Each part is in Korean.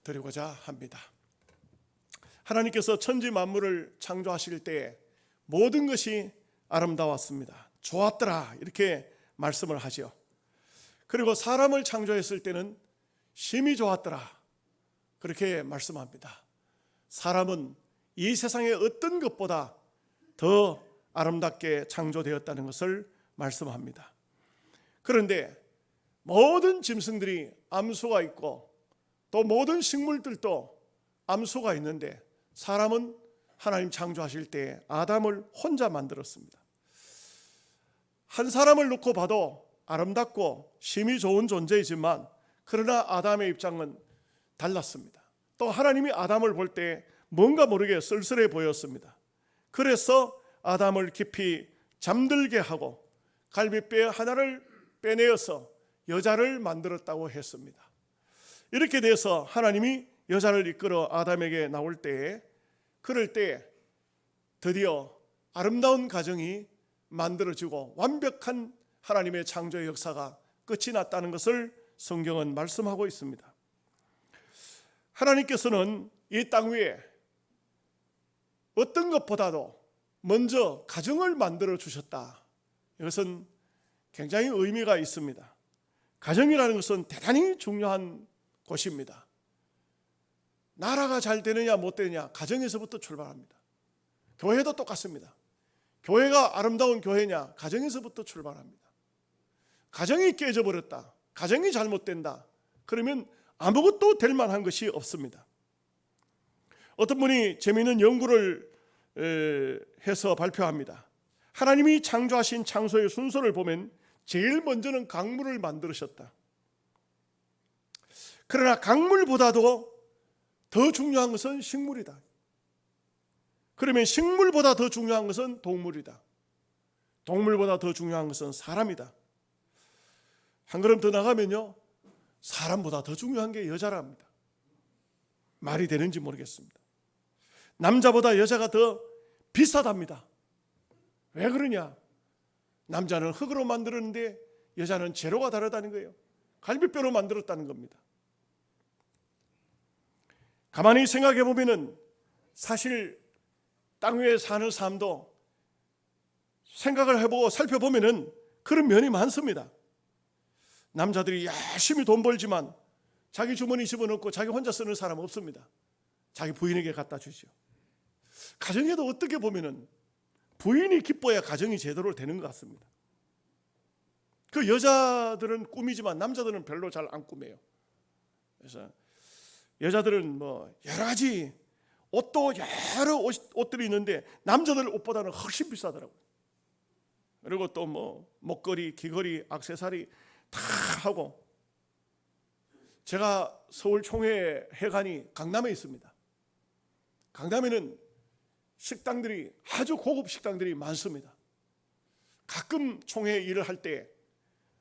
드리고자 합니다. 하나님께서 천지 만물을 창조하실 때 모든 것이 아름다웠습니다. 좋았더라 이렇게 말씀을 하죠. 그리고 사람을 창조했을 때는 심히 좋았더라 그렇게 말씀합니다. 사람은 이 세상의 어떤 것보다 더 아름답게 창조되었다는 것을 말씀합니다. 그런데 모든 짐승들이 암소가 있고 또 모든 식물들도 암소가 있는데 사람은 하나님 창조하실 때 아담을 혼자 만들었습니다. 한 사람을 놓고 봐도 아름답고 심히 좋은 존재이지만 그러나 아담의 입장은 달랐습니다. 또 하나님이 아담을 볼 때 뭔가 모르게 쓸쓸해 보였습니다. 그래서 아담을 깊이 잠들게 하고 갈비뼈 하나를 빼내어서 여자를 만들었다고 했습니다. 이렇게 돼서 하나님이 여자를 이끌어 아담에게 나올 때에 그럴 때 드디어 아름다운 가정이 만들어지고 완벽한 하나님의 창조의 역사가 끝이 났다는 것을 성경은 말씀하고 있습니다. 하나님께서는 이 땅 위에 어떤 것보다도 먼저 가정을 만들어 주셨다. 이것은 굉장히 의미가 있습니다. 가정이라는 것은 대단히 중요한 곳입니다. 나라가 잘 되느냐 못 되느냐 가정에서부터 출발합니다. 교회도 똑같습니다. 교회가 아름다운 교회냐 가정에서부터 출발합니다. 가정이 깨져버렸다, 가정이 잘못된다, 그러면 아무것도 될 만한 것이 없습니다. 어떤 분이 재미있는 연구를 해서 발표합니다. 하나님이 창조하신 창조의 순서를 보면 제일 먼저는 강물을 만들으셨다. 그러나 강물보다도 더 중요한 것은 식물이다. 그러면 식물보다 더 중요한 것은 동물이다. 동물보다 더 중요한 것은 사람이다. 한 걸음 더 나가면요, 사람보다 더 중요한 게 여자랍니다. 말이 되는지 모르겠습니다. 남자보다 여자가 더 비싸답니다. 왜 그러냐? 남자는 흙으로 만들었는데 여자는 재료가 다르다는 거예요. 갈비뼈로 만들었다는 겁니다. 가만히 생각해 보면은 사실 땅 위에 사는 삶도 생각을 해보고 살펴보면은 그런 면이 많습니다. 남자들이 열심히 돈 벌지만 자기 주머니 집어넣고 자기 혼자 쓰는 사람 없습니다. 자기 부인에게 갖다 주죠. 가정에도 어떻게 보면은 부인이 기뻐야 가정이 제대로 되는 것 같습니다. 그 여자들은 꾸미지만 남자들은 별로 잘 안 꾸며요. 그래서 여자들은 뭐 여러 가지 옷도 여러 옷들이 있는데 남자들 옷보다는 훨씬 비싸더라고요. 그리고 또 뭐 목걸이, 귀걸이, 액세서리 다 하고. 제가 서울 총회 회관이 강남에 있습니다. 강남에는 식당들이 아주 고급 식당들이 많습니다. 가끔 총회 일을 할 때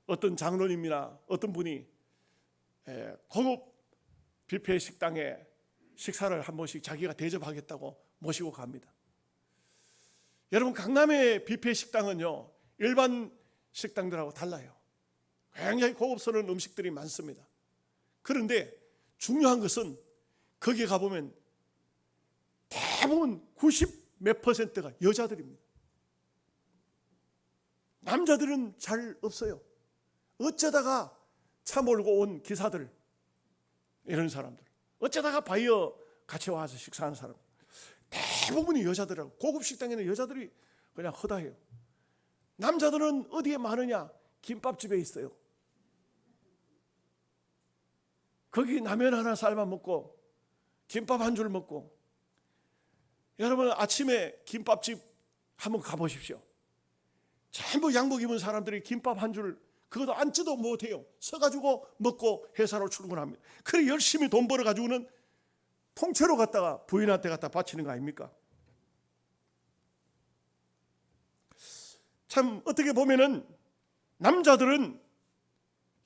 어떤 장로님이나 어떤 분이 고급 뷔페 식당에 식사를 한 번씩 자기가 대접하겠다고 모시고 갑니다. 여러분, 강남의 뷔페 식당은요 일반 식당들하고 달라요. 굉장히 고급스러운 음식들이 많습니다. 그런데 중요한 것은 거기에 가보면 대부분 90몇 %가 여자들입니다. 남자들은 잘 없어요. 어쩌다가 차 몰고 온 기사들, 이런 사람들, 어쩌다가 바이어 같이 와서 식사하는 사람, 대부분이 여자들하고, 고급 식당에는 여자들이 그냥 허다해요. 남자들은 어디에 많으냐? 김밥집에 있어요. 거기 라면 하나 삶아 먹고 김밥 한 줄 먹고. 여러분, 아침에 김밥집 한번 가보십시오. 전부 양복 입은 사람들이 김밥 한 줄, 그것도 앉지도 못해요. 서가지고 먹고 회사로 출근합니다. 그래 열심히 돈 벌어가지고는 통째로 갖다가 부인한테 갖다 바치는 거 아닙니까? 참 어떻게 보면은 남자들은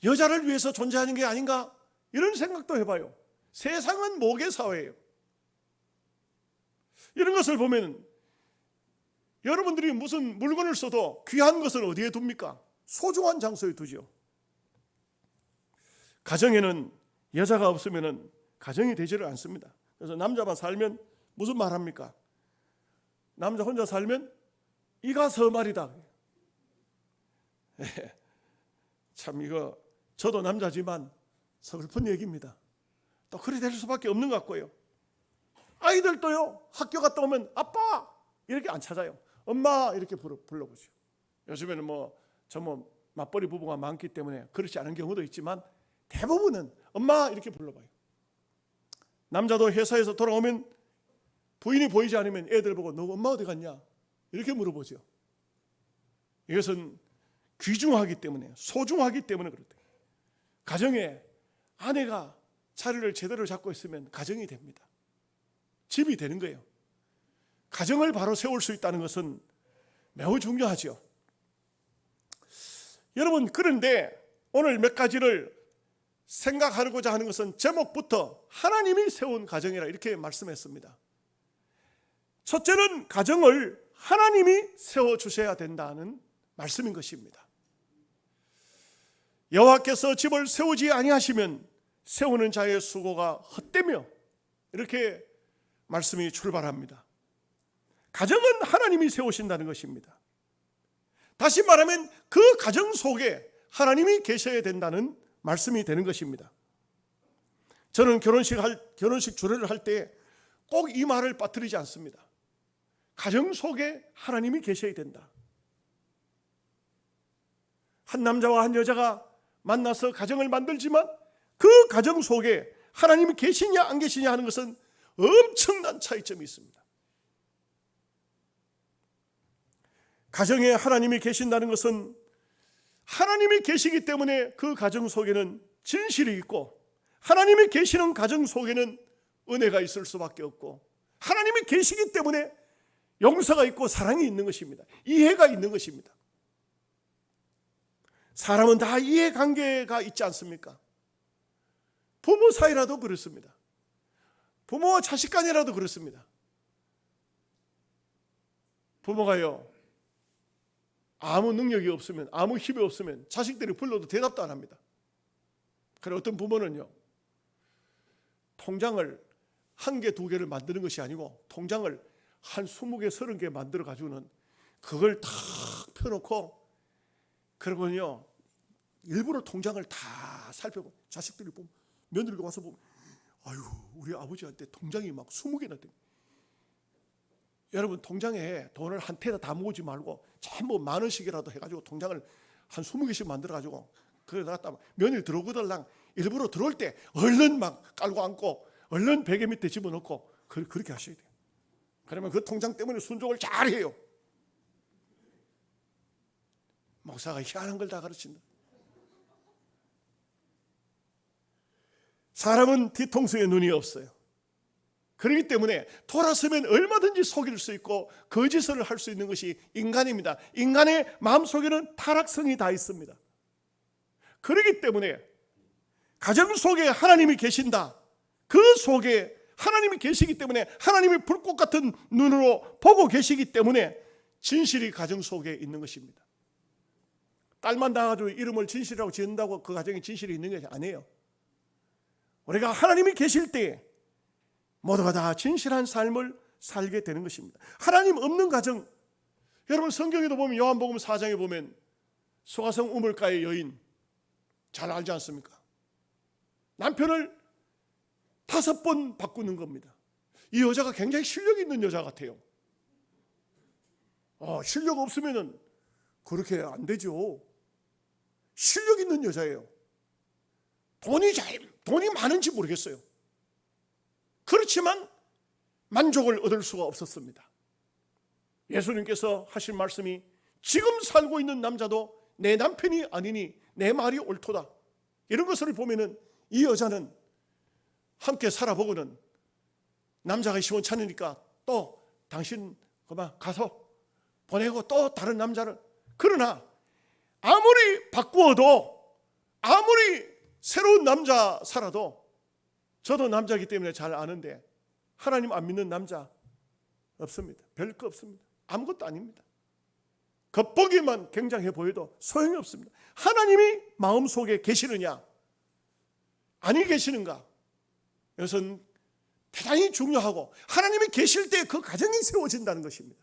여자를 위해서 존재하는 게 아닌가, 이런 생각도 해봐요. 세상은 모계 사회예요. 이런 것을 보면 여러분들이 무슨 물건을 써도 귀한 것을 어디에 둡니까? 소중한 장소에 두죠. 가정에는 여자가 없으면 가정이 되지를 않습니다. 그래서 남자만 살면 무슨 말 합니까? 남자 혼자 살면 이가 서말이다. 참 이거 저도 남자지만 서글픈 얘기입니다. 또 그래 될 수밖에 없는 것 같고요. 아이들도요, 학교 갔다 오면 아빠 이렇게 안 찾아요. 엄마 이렇게 불러보죠. 요즘에는 뭐 맞벌이 부부가 많기 때문에 그렇지 않은 경우도 있지만 대부분은 엄마 이렇게 불러봐요. 남자도 회사에서 돌아오면 부인이 보이지 않으면 애들 보고 너 엄마 어디 갔냐 이렇게 물어보죠. 이것은 귀중하기 때문에, 소중하기 때문에 그렇다. 가정에 아내가 자리를 제대로 잡고 있으면 가정이 됩니다. 집이 되는 거예요. 가정을 바로 세울 수 있다는 것은 매우 중요하죠. 여러분, 그런데 오늘 몇 가지를 생각하고자 하는 것은 제목부터 하나님이 세운 가정이라 이렇게 말씀했습니다. 첫째는 가정을 하나님이 세워주셔야 된다는 말씀인 것입니다. 여호와께서 집을 세우지 아니하시면 세우는 자의 수고가 헛되며, 이렇게 말씀이 출발합니다. 가정은 하나님이 세우신다는 것입니다. 다시 말하면 그 가정 속에 하나님이 계셔야 된다는 말씀이 되는 것입니다. 저는 결혼식 주례를 할 때 꼭 이 말을 빠뜨리지 않습니다. 가정 속에 하나님이 계셔야 된다. 한 남자와 한 여자가 만나서 가정을 만들지만 그 가정 속에 하나님이 계시냐 안 계시냐 하는 것은 엄청난 차이점이 있습니다. 가정에 하나님이 계신다는 것은 하나님이 계시기 때문에 그 가정 속에는 진실이 있고, 하나님이 계시는 가정 속에는 은혜가 있을 수밖에 없고, 하나님이 계시기 때문에 용서가 있고 사랑이 있는 것입니다. 이해가 있는 것입니다. 사람은 다 이해관계가 있지 않습니까? 부모 사이라도 그렇습니다. 부모와 자식 간이라도 그렇습니다. 부모가요, 아무 능력이 없으면, 아무 힘이 없으면 자식들이 불러도 대답도 안 합니다. 그런데 어떤 부모는요, 통장을 한 개, 두 개를 만드는 것이 아니고 통장을 한 20개, 30개 만들어 가지고는 그걸 탁 펴놓고, 그러고요 일부러 통장을 다 살펴보고, 자식들이 보면, 며느리가 와서 보면, 아유, 우리 아버지한테 통장이 막 20개나 돼. 여러분, 통장에 돈을 한 테다 다 모으지 말고 전부 만 원씩이라도 해가지고 통장을 한 20개씩 만들어가지고 그러다가 며느리 들어오거들랑 일부러 들어올 때 얼른 막 깔고 앉고 얼른 베개 밑에 집어넣고 그렇게 하셔야 돼요. 그러면 그 통장 때문에 순종을 잘해요. 목사가 희한한 걸 다 가르친다. 사람은 뒤통수에 눈이 없어요. 그렇기 때문에 돌아서면 얼마든지 속일 수 있고 거짓을 할 수 있는 것이 인간입니다. 인간의 마음속에는 타락성이 다 있습니다. 그렇기 때문에 가정 속에 하나님이 계신다. 그 속에 하나님이 계시기 때문에, 하나님이 불꽃 같은 눈으로 보고 계시기 때문에 진실이 가정 속에 있는 것입니다. 딸만 낳아가지고 이름을 진실이라고 지은다고 그 가정에 진실이 있는 것이 아니에요. 우리가 하나님이 계실 때 모두가 다 진실한 삶을 살게 되는 것입니다. 하나님 없는 가정, 여러분 성경에도 보면 요한복음 4장에 보면 소가성 우물가의 여인 잘 알지 않습니까? 남편을 5번 바꾸는 겁니다. 이 여자가 굉장히 실력 있는 여자 같아요. 실력 없으면 그렇게 안 되죠. 실력 있는 여자예요. 돈이 많은지 모르겠어요. 그렇지만 만족을 얻을 수가 없었습니다. 예수님께서 하신 말씀이 지금 살고 있는 남자도 내 남편이 아니니 내 말이 옳도다. 이런 것을 보면은 이 여자는 함께 살아보고는 남자가 시원찮으니까 또 당신 그만 가서 보내고 또 다른 남자를, 그러나 아무리 바꾸어도, 아무리 새로운 남자 살아도, 저도 남자이기 때문에 잘 아는데 하나님 안 믿는 남자 없습니다. 별거 없습니다. 아무것도 아닙니다. 겉보기만 굉장해 보여도 소용이 없습니다. 하나님이 마음속에 계시느냐, 아니 계시는가? 이것은 대단히 중요하고 하나님이 계실 때 그 가정이 세워진다는 것입니다.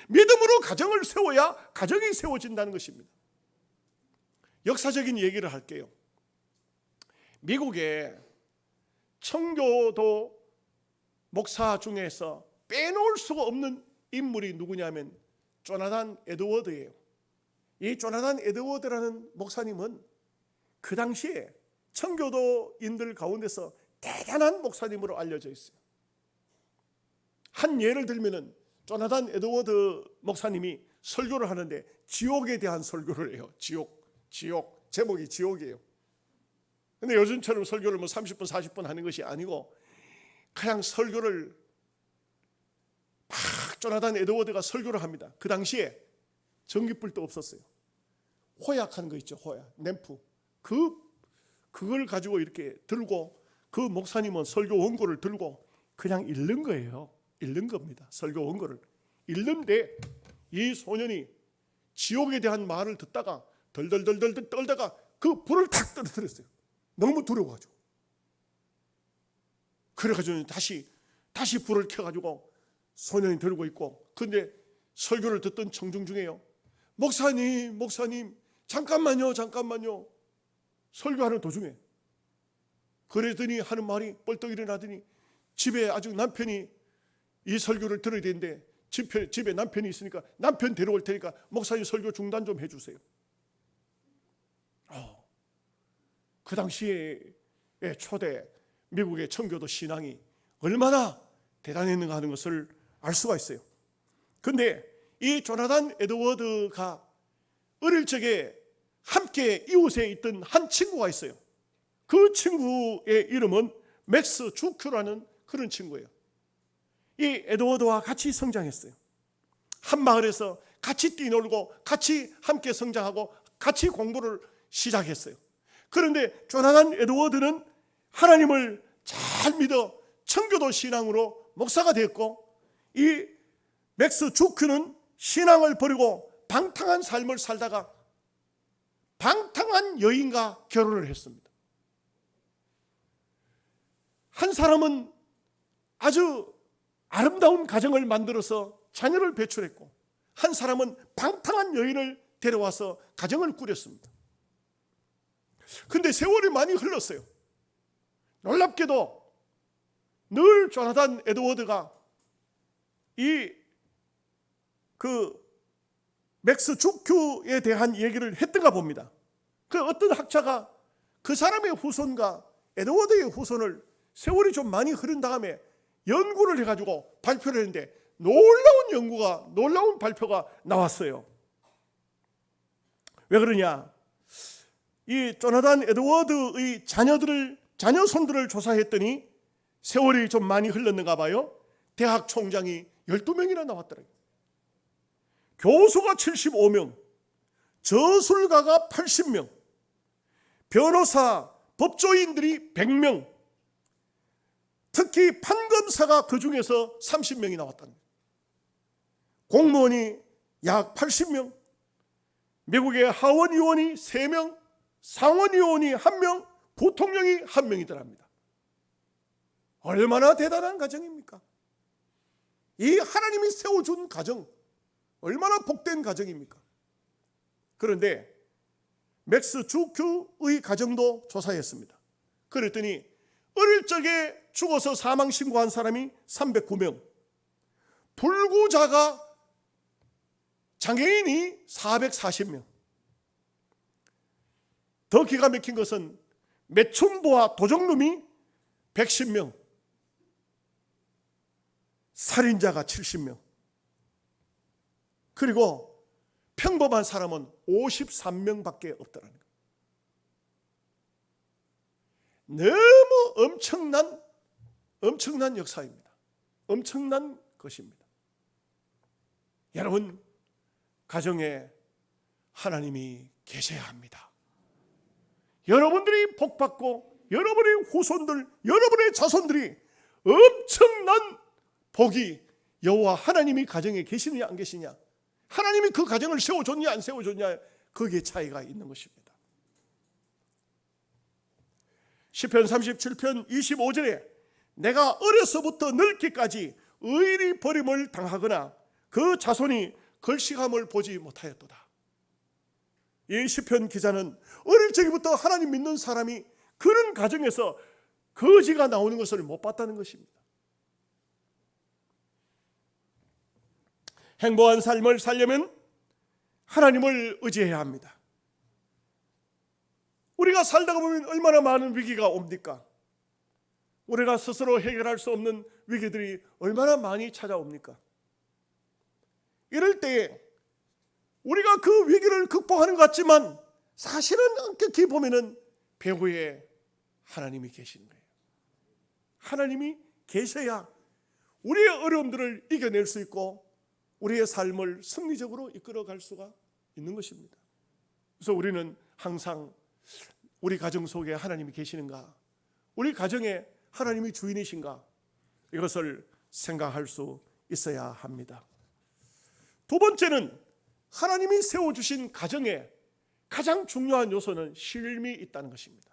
믿음으로 가정을 세워야 가정이 세워진다는 것입니다. 역사적인 얘기를 할게요. 미국의 청교도 목사 중에서 빼놓을 수가 없는 인물이 누구냐면 조나단 에드워드예요. 이 조나단 에드워드라는 목사님은 그 당시에 청교도인들 가운데서 대단한 목사님으로 알려져 있어요. 한 예를 들면은 조나단 에드워드 목사님이 설교를 하는데 지옥에 대한 설교를 해요. 지옥. 제목이 지옥이에요. 근데 요즘처럼 설교를 30분, 40분 하는 것이 아니고 그냥 설교를 막 조나단 에드워드가 설교를 합니다. 그 당시에 전기불도 없었어요. 호약하는 거 있죠. 호약, 램프. 그걸 가지고 이렇게 들고 그 목사님은 설교 원고를 들고 그냥 읽는 거예요. 읽는 겁니다. 설교 원고를 읽는데 이 소년이 지옥에 대한 말을 듣다가 덜덜덜덜 떨다가 그 불을 탁 떨어뜨렸어요. 너무 두려워가지고. 그래가지고 다시 불을 켜가지고 소년이 들고 있고, 근데 설교를 듣던 청중 중에요, 목사님 잠깐만요. 설교하는 도중에 그러더니 하는 말이 벌떡 일어나더니 집에 아직 남편이 이 설교를 들어야 되는데 집에 남편이 있으니까 남편 데려올 테니까 목사님 설교 중단 좀 해주세요. 그 당시에 초대 미국의 청교도 신앙이 얼마나 대단했는가 하는 것을 알 수가 있어요. 그런데 이 조나단 에드워드가 어릴 적에 함께 이웃에 있던 한 친구가 있어요. 그 친구의 이름은 맥스 주큐라는 그런 친구예요. 이 에드워드와 같이 성장했어요. 한 마을에서 같이 뛰놀고 같이 함께 성장하고 같이 공부를 시작했어요. 그런데 조나단 에드워드는 하나님을 잘 믿어 청교도 신앙으로 목사가 됐고, 이 맥스 주큐는 신앙을 버리고 방탕한 삶을 살다가 방탕한 여인과 결혼을 했습니다. 한 사람은 아주 아름다운 가정을 만들어서 자녀를 배출했고, 한 사람은 방탕한 여인을 데려와서 가정을 꾸렸습니다. 그런데 세월이 많이 흘렀어요. 놀랍게도 늘 조나단 에드워드가 맥스 주큐에 대한 얘기를 했던가 봅니다. 그 어떤 학자가 그 사람의 후손과 에드워드의 후손을 세월이 좀 많이 흐른 다음에 연구를 해가지고 발표를 했는데 놀라운 발표가 나왔어요. 왜 그러냐? 이 조나단 에드워드의 자녀손들을 조사했더니 세월이 좀 많이 흘렀는가 봐요. 대학 총장이 12명이나 나왔더라고요. 교수가 75명, 저술가가 80명, 변호사, 법조인들이 100명, 특히 판검사가 그 중에서 30명이 나왔다는 거예요. 공무원이 약 80명, 미국의 하원의원이 3명, 상원의원이 1명, 부통령이 1명이더랍니다. 얼마나 대단한 가정입니까? 이 하나님이 세워준 가정, 얼마나 복된 가정입니까? 그런데 맥스 주큐의 가정도 조사했습니다. 그랬더니 어릴 적에 죽어서 사망 신고한 사람이 309명, 불구자가 장애인이 440명. 더 기가 막힌 것은 매춘부와 도적놈이 110명, 살인자가 70명, 그리고 평범한 사람은 53명밖에 없더라는 거예요. 너무 엄청난 역사입니다. 엄청난 것입니다. 여러분, 가정에 하나님이 계셔야 합니다. 여러분들이 복받고 여러분의 후손들, 여러분의 자손들이 엄청난 복이 여호와 하나님이 가정에 계시느냐 안 계시냐, 하나님이 그 가정을 세워줬냐 안 세워줬냐, 거기에 차이가 있는 것입니다. 시편 37편 25절에 내가 어려서부터 늙기까지 의인이 버림을 당하거나 그 자손이 걸식함을 보지 못하였도다. 이 시편 기자는 어릴 적부터 하나님 믿는 사람이 그런 가정에서 거지가 나오는 것을 못 봤다는 것입니다. 행복한 삶을 살려면 하나님을 의지해야 합니다. 우리가 살다가 보면 얼마나 많은 위기가 옵니까? 우리가 스스로 해결할 수 없는 위기들이 얼마나 많이 찾아옵니까? 이럴 때 우리가 그 위기를 극복하는 것 같지만 사실은 엄격히 보면은 배후에 하나님이 계신 거예요. 하나님이 계셔야 우리의 어려움들을 이겨낼 수 있고 우리의 삶을 승리적으로 이끌어갈 수가 있는 것입니다. 그래서 우리는 항상 우리 가정 속에 하나님이 계시는가, 우리 가정에 하나님이 주인이신가, 이것을 생각할 수 있어야 합니다. 두 번째는 하나님이 세워주신 가정에 가장 중요한 요소는 쉼이 있다는 것입니다.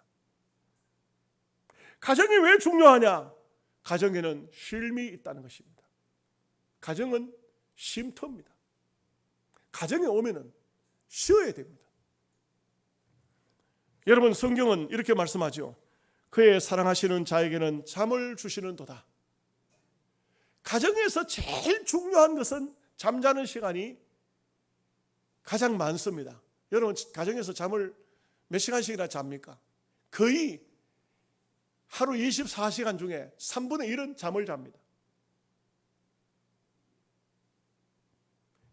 가정이 왜 중요하냐? 가정에는 쉼이 있다는 것입니다. 가정은 쉼터입니다. 가정에 오면은 쉬어야 됩니다. 여러분, 성경은 이렇게 말씀하죠. 그의 사랑하시는 자에게는 잠을 주시는도다. 가정에서 제일 중요한 것은 잠자는 시간이 가장 많습니다. 여러분, 가정에서 잠을 몇 시간씩이나 잡니까? 거의 하루 24시간 중에 3분의 1은 잠을 잡니다.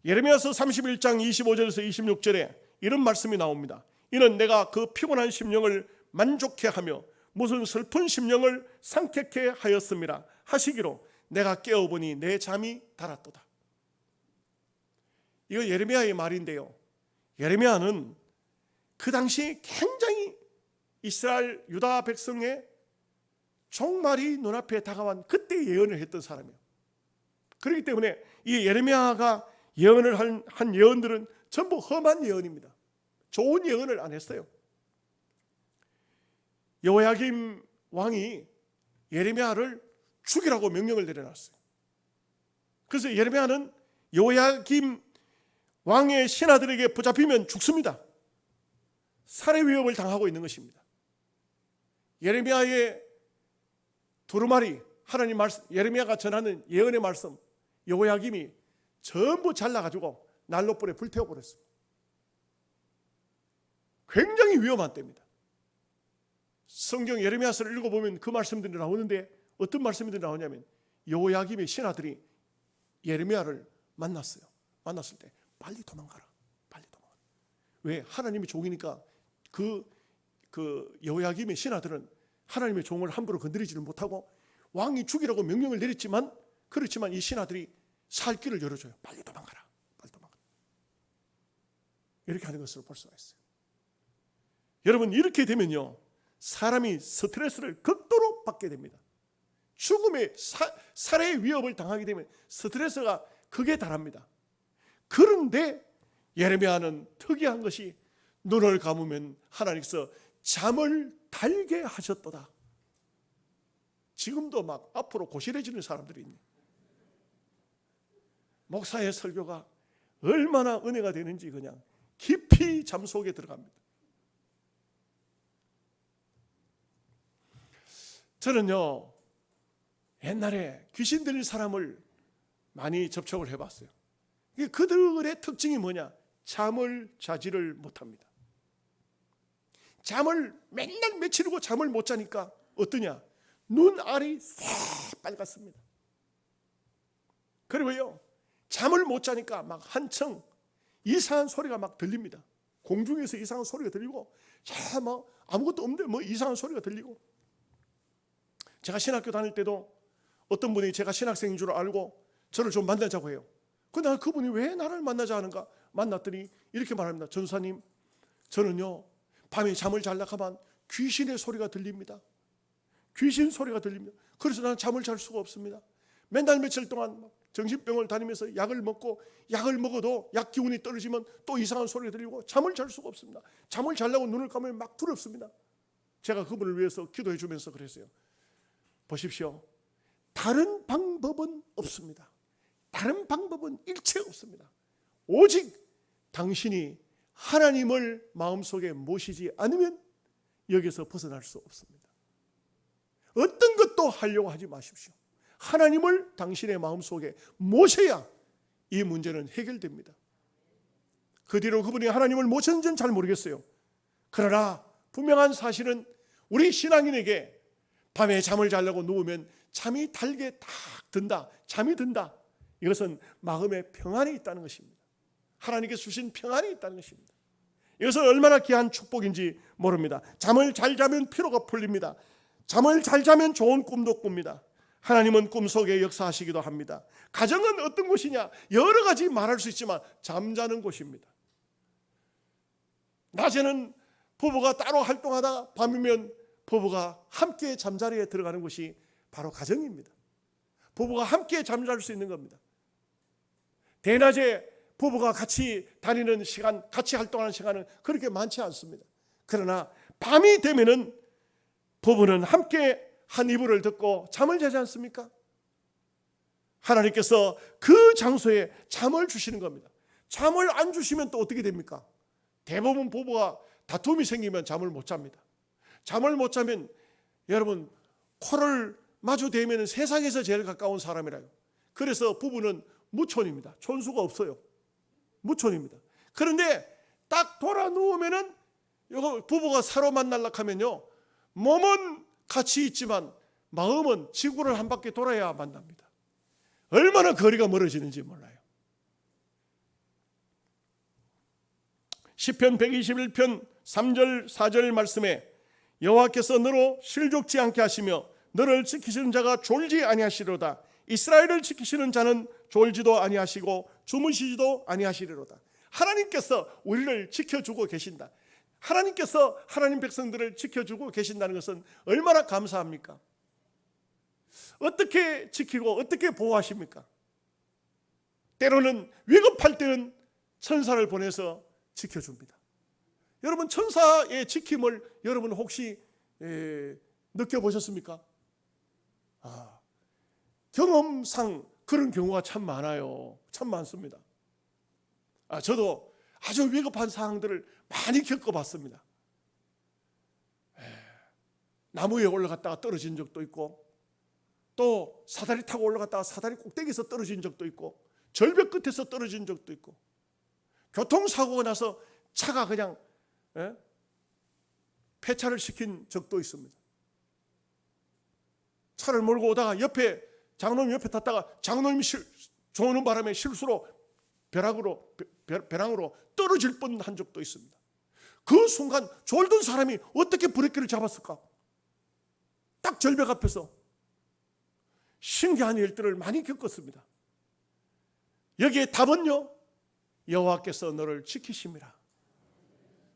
예레미야서 31장 25절에서 26절에 이런 말씀이 나옵니다. 이는 내가 그 피곤한 심령을 만족해 하며 무슨 슬픈 심령을 상쾌케 하였음이라 하시기로 내가 깨어보니 내 잠이 달았도다. 이거 예레미야의 말인데요, 예레미야는 그 당시 굉장히 이스라엘 유다 백성의 종말이 눈앞에 다가온 그때 예언을 했던 사람이에요. 그렇기 때문에 이 예레미야가 예언을 한 예언들은 전부 험한 예언입니다. 좋은 예언을 안 했어요. 여호야김 왕이 예레미야를 죽이라고 명령을 내려놨어요. 그래서 예레미야는 여호야김 왕의 신하들에게 붙잡히면 죽습니다. 살해 위협을 당하고 있는 것입니다. 예레미야의 두루마리, 하나님 말씀, 예레미야가 전하는 예언의 말씀, 여호야김이 전부 잘라가지고 난로불에 불태워버렸습니다. 굉장히 위험한 때입니다. 성경 예레미야서를 읽어보면 그 말씀들이 나오는데 어떤 말씀들이 나오냐면 여호야김의 신하들이 예레미야를 만났어요. 만났을 때 빨리 도망가라, 빨리 도망가라. 왜? 하나님의 종이니까 그 여호야김의 신하들은 하나님의 종을 함부로 건드리지를 못하고 왕이 죽이라고 명령을 내렸지만, 그렇지만 이 신하들이 살 길을 열어줘요. 빨리 도망가라, 빨리 도망가라. 이렇게 하는 것으로 볼 수가 있어요. 여러분, 이렇게 되면요, 사람이 스트레스를 극도로 받게 됩니다. 죽음의 살해의 위협을 당하게 되면 스트레스가 극에 달합니다. 그런데 예레미야는 특이한 것이 눈을 감으면 하나님께서 잠을 달게 하셨도다. 지금도 막 앞으로 고실해지는 사람들이 있네. 목사의 설교가 얼마나 은혜가 되는지 그냥 깊이 잠 속에 들어갑니다. 저는요, 옛날에 귀신 들린 사람을 많이 접촉을 해봤어요. 그들의 특징이 뭐냐? 잠을 자지를 못합니다. 잠을 맨날 며칠이고 잠을 못 자니까 어떠냐? 눈알이 새빨갛습니다. 그리고요, 잠을 못 자니까 막 한층 이상한 소리가 막 들립니다. 공중에서 이상한 소리가 들리고, 자, 뭐 아무것도 없는데 뭐 이상한 소리가 들리고. 제가 신학교 다닐 때도 어떤 분이 제가 신학생인 줄 알고 저를 좀 만나자고 해요. 근데 그분이 왜 나를 만나자 하는가? 만났더니 이렇게 말합니다. 전사님, 저는요 밤에 잠을 자려고 하면 귀신의 소리가 들립니다. 귀신 소리가 들립니다. 그래서 나는 잠을 잘 수가 없습니다. 맨날 며칠 동안 정신병을 다니면서 약을 먹고, 약을 먹어도 약 기운이 떨어지면 또 이상한 소리가 들리고 잠을 잘 수가 없습니다. 잠을 자려고 눈을 감으면 막 두렵습니다. 제가 그분을 위해서 기도해 주면서 그랬어요. 보십시오, 다른 방법은 없습니다. 다른 방법은 일체 없습니다. 오직 당신이 하나님을 마음속에 모시지 않으면 여기서 벗어날 수 없습니다. 어떤 것도 하려고 하지 마십시오. 하나님을 당신의 마음속에 모셔야 이 문제는 해결됩니다. 그 뒤로 그분이 하나님을 모셨는지는 잘 모르겠어요. 그러나 분명한 사실은 우리 신앙인에게 밤에 잠을 자려고 누우면 잠이 달게 딱 든다, 잠이 든다. 이것은 마음의 평안이 있다는 것입니다. 하나님께서 주신 평안이 있다는 것입니다. 이것은 얼마나 귀한 축복인지 모릅니다. 잠을 잘 자면 피로가 풀립니다. 잠을 잘 자면 좋은 꿈도 꿉니다. 하나님은 꿈속에 역사하시기도 합니다. 가정은 어떤 곳이냐? 여러 가지 말할 수 있지만 잠자는 곳입니다. 낮에는 부부가 따로 활동하다가 밤이면 부부가 함께 잠자리에 들어가는 곳이 바로 가정입니다. 부부가 함께 잠잘 수 있는 겁니다. 대낮에 부부가 같이 다니는 시간, 같이 활동하는 시간은 그렇게 많지 않습니다. 그러나 밤이 되면은 부부는 함께 한 이불을 덮고 잠을 자지 않습니까? 하나님께서 그 장소에 잠을 주시는 겁니다. 잠을 안 주시면 또 어떻게 됩니까? 대부분 부부가 다툼이 생기면 잠을 못 잡니다. 잠을 못 자면 여러분 코를 마주 대면 세상에서 제일 가까운 사람이라요. 그래서 부부는 무촌입니다. 촌수가 없어요. 무촌입니다. 그런데 딱 돌아 누우면은 부부가 서로 만나려고 하면요, 몸은 같이 있지만 마음은 지구를 한 바퀴 돌아야 만납니다. 얼마나 거리가 멀어지는지 몰라요. 시편 121편 3절 4절 말씀에 여호와께서 너로 실족지 않게 하시며 너를 지키시는 자가 졸지 아니하시리로다. 이스라엘을 지키시는 자는 졸지도 아니하시고 주무시지도 아니하시리로다. 하나님께서 우리를 지켜주고 계신다. 하나님께서 하나님 백성들을 지켜주고 계신다는 것은 얼마나 감사합니까? 어떻게 지키고 어떻게 보호하십니까? 때로는 위급할 때는 천사를 보내서 지켜줍니다. 여러분 천사의 지킴을 여러분 혹시 느껴보셨습니까? 경험상 그런 경우가 참 많아요. 참 많습니다. 저도 아주 위급한 상황들을 많이 겪어봤습니다. 나무에 올라갔다가 떨어진 적도 있고, 또 사다리 타고 올라갔다가 사다리 꼭대기에서 떨어진 적도 있고, 절벽 끝에서 떨어진 적도 있고, 교통사고가 나서 차가 그냥 폐차를 시킨 적도 있습니다. 차를 몰고 오다가 장로님 옆에 탔다가 장로님이 조는 바람에 실수로 벼랑으로 떨어질 뻔한 적도 있습니다. 그 순간 졸던 사람이 어떻게 브레이크를 잡았을까? 딱 절벽 앞에서 신기한 일들을 많이 겪었습니다. 여기에 답은요, 여호와께서 너를 지키심이라.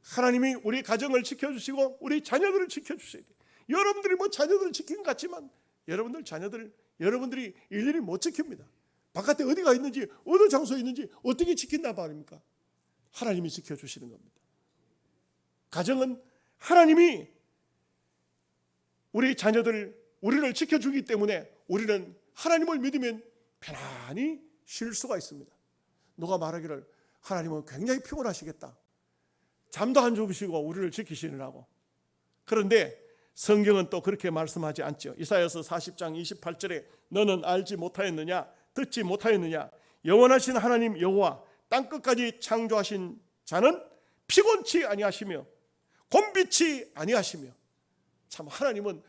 하나님이 우리 가정을 지켜주시고 우리 자녀들을 지켜주셔야 돼요. 여러분들이 자녀들을 지킨 것 같지만 여러분들이 일일이 못 지킵니다. 바깥에 어디가 있는지, 어느 장소에 있는지 어떻게 지킨단 말입니까? 하나님이 지켜주시는 겁니다. 가정은 하나님이 우리 우리를 지켜주기 때문에 우리는 하나님을 믿으면 편안히 쉴 수가 있습니다. 누가 말하기를 하나님은 굉장히 피곤하시겠다. 잠도 안 주무시고 우리를 지키시느라고. 그런데 성경은 또 그렇게 말씀하지 않죠. 이사야서 40장 28절에 너는 알지 못하였느냐, 듣지 못하였느냐, 영원하신 하나님 여호와 땅끝까지 창조하신 자는 피곤치 아니하시며 곤비치 아니하시며. 참 하나님은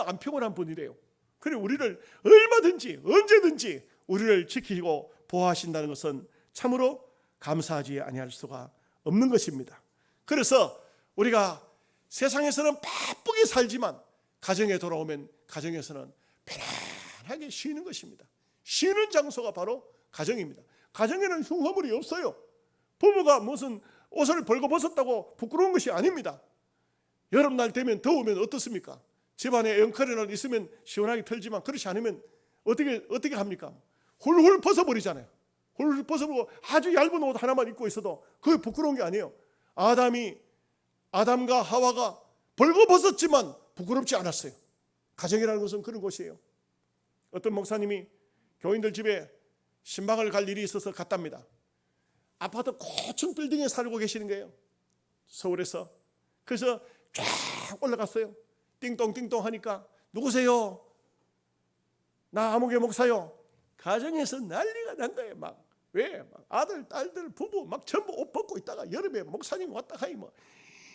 안 피곤한 분이래요. 그래 우리를 얼마든지 언제든지 우리를 지키고 보호하신다는 것은 참으로 감사하지 아니할 수가 없는 것입니다. 그래서 우리가 세상에서는 바쁘게 살지만 가정에 돌아오면 가정에서는 편안하게 쉬는 것입니다. 쉬는 장소가 바로 가정입니다. 가정에는 흉허물이 없어요. 부부가 무슨 옷을 벌거벗었다고 부끄러운 것이 아닙니다. 여름날 되면 더우면 어떻습니까? 집안에 에어컨이 있으면 시원하게 틀지만 그렇지 않으면 어떻게 합니까? 훌훌 벗어버리잖아요. 훌훌 벗어버리고 아주 얇은 옷 하나만 입고 있어도 그게 부끄러운 게 아니에요. 아담과 하와가 벌거벗었지만 부끄럽지 않았어요. 가정이라는 것은 그런 것이에요. 어떤 목사님이 교인들 집에 신방을 갈 일이 있어서 갔답니다. 아파트 고층 빌딩에 살고 계시는 거예요, 서울에서. 그래서 쫙 올라갔어요. 띵동띵동 하니까 누구세요? 나 아무개 목사요. 가정에서 난리가 난 거예요. 막 왜? 막 아들, 딸들, 부부 막 전부 옷 벗고 있다가 여름에 목사님 왔다 가니 뭐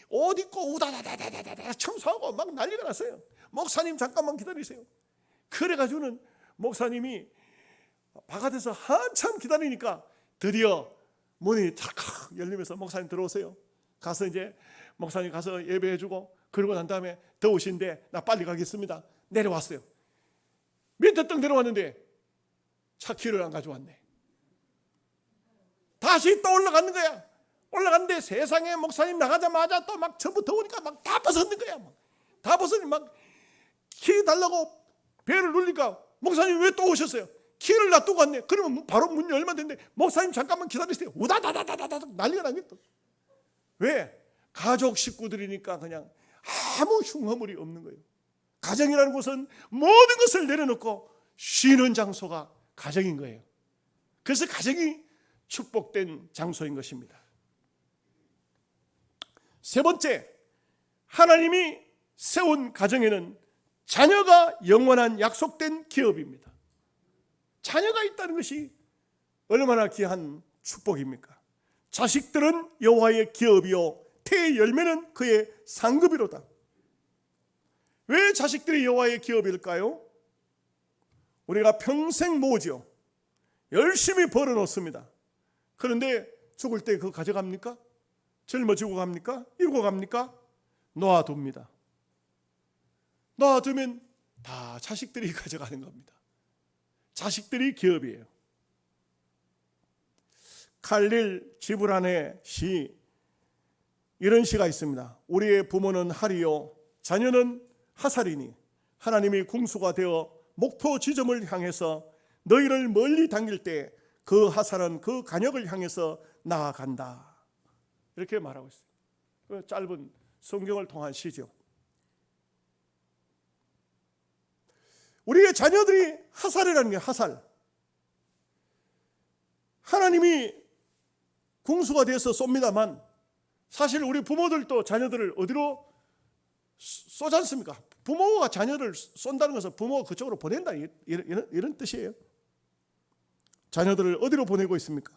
옷 입고 우다다다다다다 청소하고 막 난리가 났어요. 목사님 잠깐만 기다리세요. 그래가지고는 목사님이 바깥에서 한참 기다리니까 드디어 문이 탁 열리면서 목사님 들어오세요. 가서 이제 목사님 가서 예배해주고 그러고 난 다음에 더우신데 나 빨리 가겠습니다. 내려왔어요. 밑에 떡 내려왔는데 차 키를 안 가져왔네. 다시 또 올라가는 거야. 올라갔는데 세상에 목사님 나가자마자 또 막 전부 더우니까 막 다 벗었는 거야. 다 벗으니 막 키 달라고 배를 누르니까 목사님 왜 또 오셨어요? 키를 놔두고 갔네. 그러면 바로 문 열면 되는데 목사님 잠깐만 기다리세요. 우다다다다다다 난리가 나겠다. 왜? 가족 식구들이니까 그냥 아무 흉허물이 없는 거예요. 가정이라는 곳은 모든 것을 내려놓고 쉬는 장소가 가정인 거예요. 그래서 가정이 축복된 장소인 것입니다. 세 번째, 하나님이 세운 가정에는 자녀가 영원한 약속된 기업입니다. 자녀가 있다는 것이 얼마나 귀한 축복입니까? 자식들은 여호와의 기업이요 태의 열매는 그의 상급이로다. 왜 자식들이 여호와의 기업일까요? 우리가 평생 모으죠. 열심히 벌어놓습니다. 그런데 죽을 때 그거 가져갑니까? 젊어지고 갑니까? 이러고 갑니까? 놓아둡니다. 놓아두면 다 자식들이 가져가는 겁니다. 자식들이 기업이에요. 칼릴 지브란의 시, 이런 시가 있습니다. 우리의 부모는 할이요 자녀는 하살이니 하나님이 궁수가 되어 목표 지점을 향해서 너희를 멀리 당길 때 그 하살은 그 간역을 향해서 나아간다. 이렇게 말하고 있어요. 짧은 성경을 통한 시죠. 우리의 자녀들이 하살이라는 게 하살. 하나님이 궁수가 되어서 쏩니다만 사실 우리 부모들도 자녀들을 어디로 쏘지 않습니까? 부모가 자녀를 쏜다는 것은 부모가 그쪽으로 보낸다 이런 뜻이에요. 자녀들을 어디로 보내고 있습니까?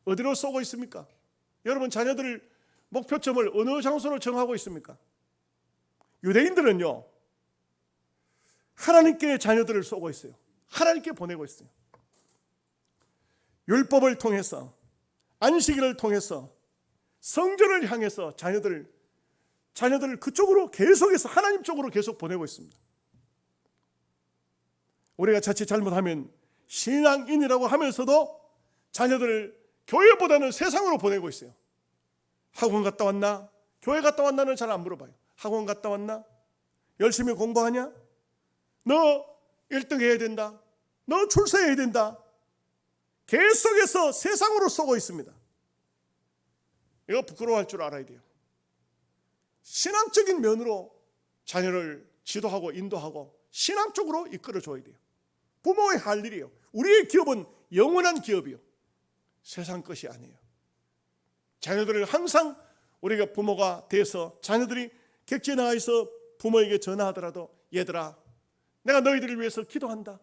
어디로 쏘고 있습니까? 여러분 자녀들 목표점을 어느 장소로 정하고 있습니까? 유대인들은요 하나님께 자녀들을 쏘고 있어요. 하나님께 보내고 있어요. 율법을 통해서 안식일을 통해서 성전을 향해서 자녀들을 그쪽으로 계속해서 하나님 쪽으로 계속 보내고 있습니다. 우리가 자칫 잘못하면 신앙인이라고 하면서도 자녀들을 교회보다는 세상으로 보내고 있어요. 학원 갔다 왔나? 교회 갔다 왔나는 잘 안 물어봐요. 학원 갔다 왔나? 열심히 공부하냐? 너 1등 해야 된다. 너 출세해야 된다. 계속해서 세상으로 쏘고 있습니다. 이거 부끄러워할 줄 알아야 돼요. 신앙적인 면으로 자녀를 지도하고 인도하고 신앙 쪽으로 이끌어줘야 돼요. 부모의 할 일이에요. 우리의 기업은 영원한 기업이요. 세상 것이 아니에요. 자녀들을 항상 우리가 부모가 돼서 자녀들이 객지에 나가 있어 부모에게 전화하더라도 얘들아 내가 너희들을 위해서 기도한다.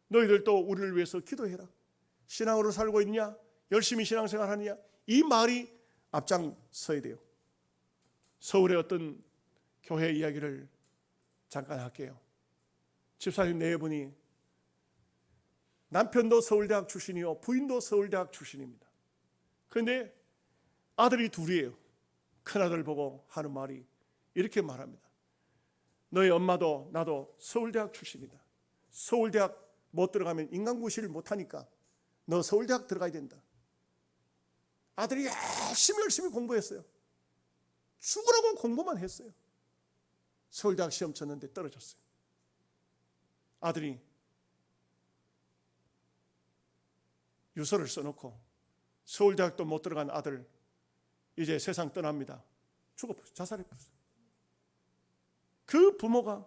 너희들도 우리를 위해서 기도해라. 신앙으로 살고 있냐? 열심히 신앙생활하느냐? 이 말이 앞장서야 돼요. 서울의 어떤 교회 이야기를 잠깐 할게요. 집사님 네 분이 남편도 서울대학 출신이요 부인도 서울대학 출신입니다. 그런데 아들이 둘이에요. 큰아들 보고 하는 말이 이렇게 말합니다. 너희 엄마도 나도 서울대학 출신이다. 서울대학 못 들어가면 인간고시를 못하니까 너 서울대학 들어가야 된다. 아들이 열심히 공부했어요. 죽으라고 공부만 했어요. 서울대학 시험 쳤는데 떨어졌어요. 아들이 유서를 써놓고 서울대학도 못 들어간 아들 이제 세상 떠납니다. 자살해버렸어요. 그 부모가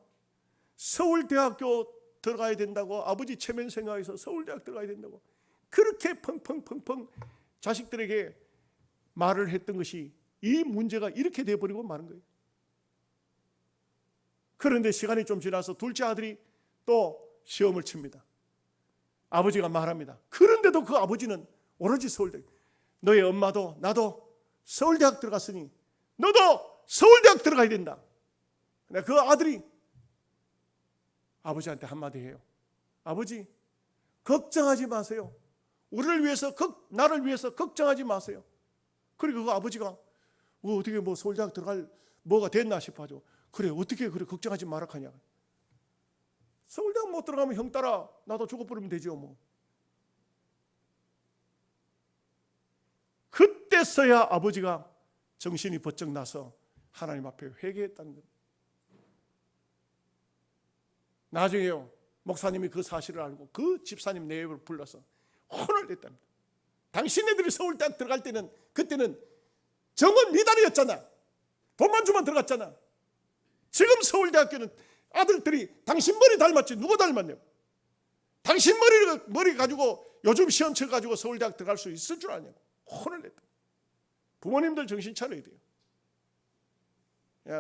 서울대학교 들어가야 된다고, 아버지 체면 생각해서 서울대학 들어가야 된다고 그렇게 펑펑펑펑 자식들에게 말을 했던 것이 이 문제가 이렇게 돼버리고 마는 거예요. 그런데 시간이 좀 지나서 둘째 아들이 또 시험을 칩니다. 아버지가 말합니다. 그런데도 그 아버지는 오로지 서울대, 너의 엄마도 나도 서울대학 들어갔으니 너도 서울대학 들어가야 된다. 근데 그 아들이 아버지한테 한마디 해요. 아버지, 걱정하지 마세요. 우리를 위해서, 나를 위해서 걱정하지 마세요. 그리고 그 아버지가 어떻게 뭐 서울대학 들어갈 뭐가 됐나 싶어가지고, 그래 어떻게 그래 걱정하지 마라 하냐. 서울대학 못 들어가면 형 따라 나도 죽어버리면 되죠 뭐. 그때서야 아버지가 정신이 번쩍 나서 하나님 앞에 회개했다는 겁니다. 나중에요, 목사님이 그 사실을 알고 그 집사님 내외를 불러서 혼을 냈답니다. 당신네들이 서울대학 들어갈 때는, 그때는 정원 미달이었잖아. 돈만 주면 들어갔잖아. 지금 서울대학교는 아들들이 당신 머리 닮았지 누가 닮았냐. 당신 머리 가지고 요즘 시험 쳐가지고 서울대학 들어갈 수 있을 줄 아냐고 혼을 냈다. 부모님들 정신 차려야 돼요.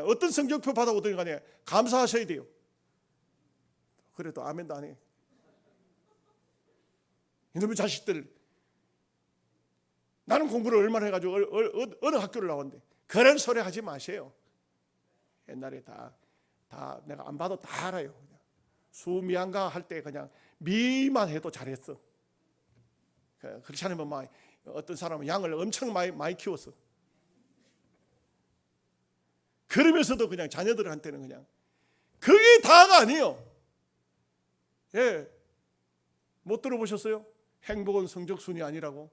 어떤 성적표 받아오든 간에 감사하셔야 돼요. 그래도 아멘도 안 해. 이놈의 자식들, 나는 공부를 얼마나 해가지고 어느 학교를 나왔는데 그런 소리 하지 마세요. 옛날에 다 내가 안 봐도 다 알아요. 그냥. 수미양가 할 때 그냥 미만 해도 잘했어. 그렇지 않으면 막 어떤 사람은 양을 엄청 많이 키웠어. 그러면서도 그냥 자녀들한테는 그냥 그게 다가 아니에요. 예, 못 들어보셨어요? 행복은 성적순이 아니라고.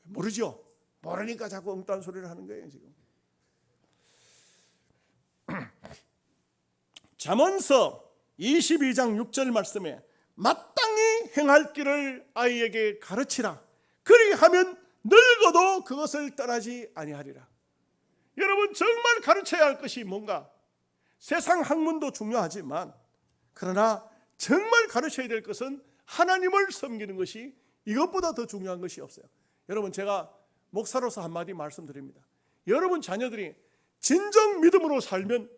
모르죠? 모르니까 자꾸 엉뚱한 소리를 하는 거예요 지금. 잠언서 22장 6절 말씀에 마땅히 행할 길을 아이에게 가르치라. 그리하면 늙어도 그것을 떠나지 아니하리라. 여러분, 정말 가르쳐야 할 것이 뭔가? 세상 학문도 중요하지만 그러나 정말 가르쳐야 될 것은 하나님을 섬기는 것이 이것보다 더 중요한 것이 없어요. 여러분, 제가 목사로서 한마디 말씀드립니다. 여러분 자녀들이 진정 믿음으로 살면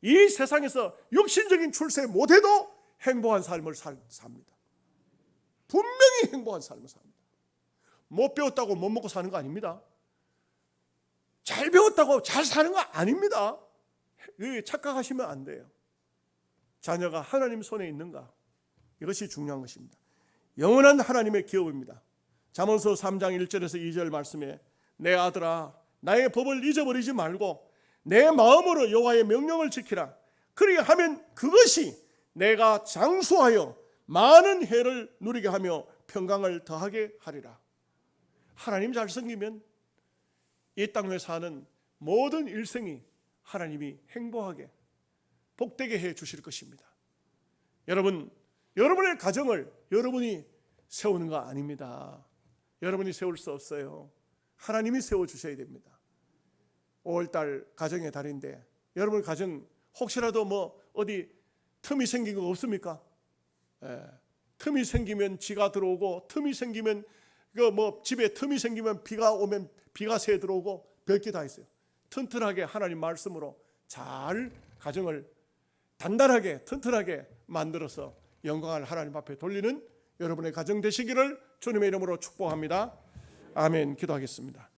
이 세상에서 육신적인 출세 못해도 행복한 삶을 삽니다. 분명히 행복한 삶을 삽니다. 못 배웠다고 못 먹고 사는 거 아닙니다. 잘 배웠다고 잘 사는 거 아닙니다. 착각하시면 안 돼요. 자녀가 하나님 손에 있는가, 이것이 중요한 것입니다. 영원한 하나님의 기업입니다. 잠언서 3장 1절에서 2절 말씀에 내 아들아 나의 법을 잊어버리지 말고 내 마음으로 여호와의 명령을 지키라. 그리하면 그것이 내가 장수하여 많은 해를 누리게 하며 평강을 더하게 하리라. 하나님 잘 섬기면 이 땅에 사는 모든 일생이 하나님이 행복하게 복되게 해 주실 것입니다. 여러분, 여러분의 가정을 여러분이 세우는 거 아닙니다. 여러분이 세울 수 없어요. 하나님이 세워주셔야 됩니다. 5월달 가정의 달인데 여러분 가정 혹시라도 뭐 어디 틈이 생긴 거 없습니까? 틈이 생기면 쥐가 들어오고, 틈이 생기면 집에 틈이 생기면 비가 오면 비가 새 들어오고 별게 다 있어요. 튼튼하게 하나님 말씀으로 잘 가정을 단단하게 튼튼하게 만들어서 영광을 하나님 앞에 돌리는 여러분의 가정 되시기를 주님의 이름으로 축복합니다. 아멘. 기도하겠습니다.